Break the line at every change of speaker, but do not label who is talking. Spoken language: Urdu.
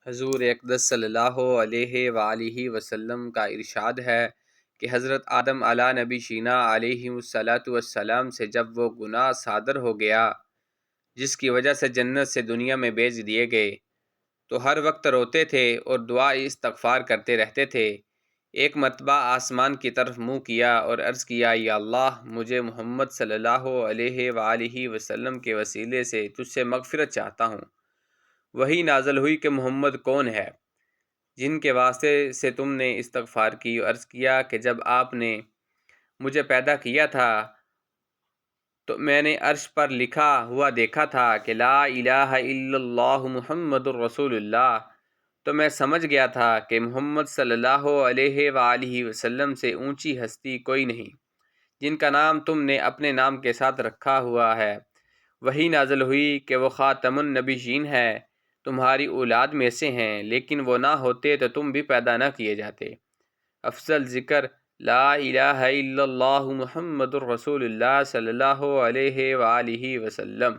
حضور اقدس صلی اللہ علیہ وآلہ وسلم کا ارشاد ہے کہ حضرت آدم علیہ نبی شینا علیہ السلام سے جب وہ گناہ صادر ہو گیا جس کی وجہ سے جنت سے دنیا میں بھیج دیے گئے تو ہر وقت روتے تھے اور دعا استغفار کرتے رہتے تھے۔ ایک مرتبہ آسمان کی طرف منہ کیا اور عرض کیا، یا اللہ، مجھے محمد صلی اللہ علیہ وآلہ وسلم کے وسیلے سے تجھ سے مغفرت چاہتا ہوں۔ وہی نازل ہوئی کہ محمد کون ہے جن کے واسطے سے تم نے استغفار کی۔ عرض کیا کہ جب آپ نے مجھے پیدا کیا تھا تو میں نے عرش پر لکھا ہوا دیکھا تھا کہ لا الہ الا اللہ محمد الرسول اللہ، تو میں سمجھ گیا تھا کہ محمد صلی اللہ علیہ وآلہ وسلم سے اونچی ہستی کوئی نہیں جن کا نام تم نے اپنے نام کے ساتھ رکھا ہوا ہے۔ وہی نازل ہوئی کہ وہ خاتم النبیین ہے، تمہاری اولاد میں سے ہیں، لیکن وہ نہ ہوتے تو تم بھی پیدا نہ کیے جاتے۔ افضل ذکر لا الہ الا اللہ محمد الرسول اللہ صلی اللہ علیہ وآلہ وسلم۔